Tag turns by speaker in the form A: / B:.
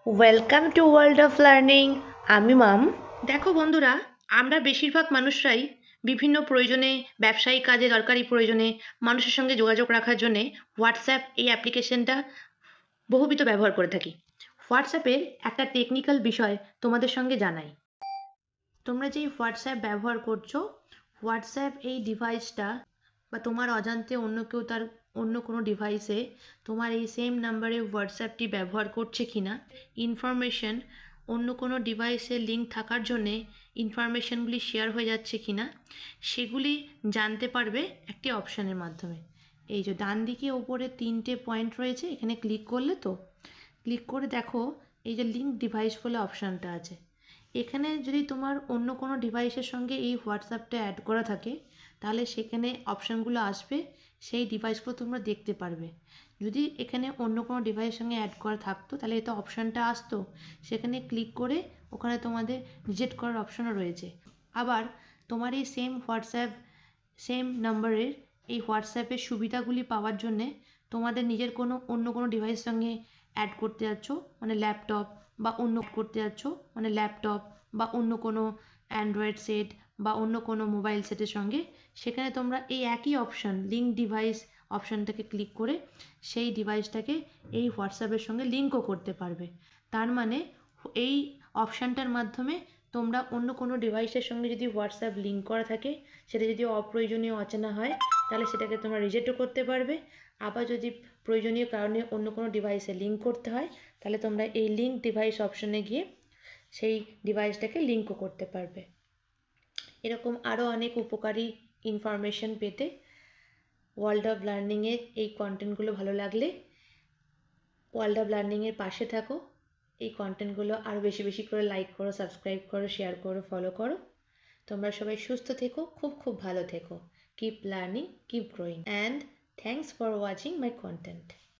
A: Welcome to world of learning. আমি মাম। দেখো বন্ধুরা, আমরা বেশিরভাগ মানুষরাই বিভিন্ন প্রয়োজনে, ব্যবসায়িক কাজে, দরকারি প্রয়োজনে মানুষের সঙ্গে যোগাযোগ রাখার জন্যে হোয়াটসঅ্যাপ এই অ্যাপ্লিকেশনটা বহুবিধ ব্যবহার করে থাকি। হোয়াটসঅ্যাপের একটা টেকনিক্যাল বিষয় তোমাদের সঙ্গে জানাই। তোমরা যেই হোয়াটসঅ্যাপ ব্যবহার করছো, হোয়াটসঅ্যাপ এই ডিভাইসটা বা তোমার অজান্তে অন্য কেউ তার অন্য কোনো ডিভাইসে তোমার এই সেম নাম্বারে হোয়াটসঅ্যাপটি ব্যবহার করছে কিনা, ইনফরমেশন অন্য কোনো ডিভাইসে লিঙ্ক থাকার জন্যে ইনফরমেশনগুলি শেয়ার হয়ে যাচ্ছে কিনা, সেগুলি জানতে পারবে একটি অপশানের মাধ্যমে। এই যে ডান দিকে ওপরে 3টে পয়েন্ট রয়েছে, এখানে ক্লিক করলে তো ক্লিক করে দেখো এই যে লিঙ্ক ডিভাইস বলে অপশানটা আছে। এখানে যদি তোমার অন্য কোনো ডিভাইসের সঙ্গে এই হোয়াটসঅ্যাপটা অ্যাড করা থাকে, তাহলে সেখানে অপশানগুলো আসবে, সেই ডিভাইসগুলো তোমরা দেখতে পারবে। যদি এখানে অন্য কোনো ডিভাইসের সঙ্গে অ্যাড করা থাকতো, তাহলে এটা অপশানটা আসতো, সেখানে ক্লিক করে ওখানে তোমাদের রিজেক্ট করার অপশানও রয়েছে। আবার তোমার এই সেম হোয়াটসঅ্যাপ, সেম নাম্বারের এই হোয়াটসঅ্যাপের সুবিধাগুলি পাওয়ার জন্যে তোমাদের নিজের কোনো অন্য কোনো ডিভাইসের সঙ্গে অ্যাড করতে যাচ্ছ, মানে ল্যাপটপ বা অন্য করতে যাচ্ছ, মানে ল্যাপটপ বা অন্য কোনো অ্যান্ড্রয়েড সেট বা অন্য কোনো মোবাইল সেটের সঙ্গে, সেখানে তোমরা এই একই অপশান লিঙ্ক ডিভাইস অপশানটাকে ক্লিক করে সেই ডিভাইসটাকে এই হোয়াটসঅ্যাপের সঙ্গে লিঙ্কও করতে পারবে। তার মানে এই অপশানটার মাধ্যমে তোমরা অন্য কোনো ডিভাইসের সঙ্গে যদি হোয়াটসঅ্যাপ লিঙ্ক করা থাকে, সেটা যদি অপ্রয়োজনীয় অচেনা হয়, তাহলে সেটাকে তোমরা রিজেক্টও করতে পারবে। আবার যদি প্রয়োজনীয় কারণে অন্য কোনো ডিভাইসে লিঙ্ক করতে হয়, তাহলে তোমরা এই লিঙ্ক ডিভাইস অপশানে গিয়ে সেই ডিভাইসটাকে লিঙ্কও করতে পারবে। এরকম আরও অনেক উপকারী ইনফরমেশন পেতে ওয়ার্ল্ড অফ লার্নিংয়ের এই কন্টেন্টগুলো ভালো লাগলে ওয়ার্ল্ড অফ লার্নিংয়ের পাশে থাকো। এই কন্টেন্টগুলো আরও বেশি বেশি করে লাইক করো, সাবস্ক্রাইব করো, শেয়ার করো, ফলো করো। তোমরা সবাই সুস্থ থেকো, খুব খুব ভালো থেকো। Keep learning, keep growing, and thanks for watching my content.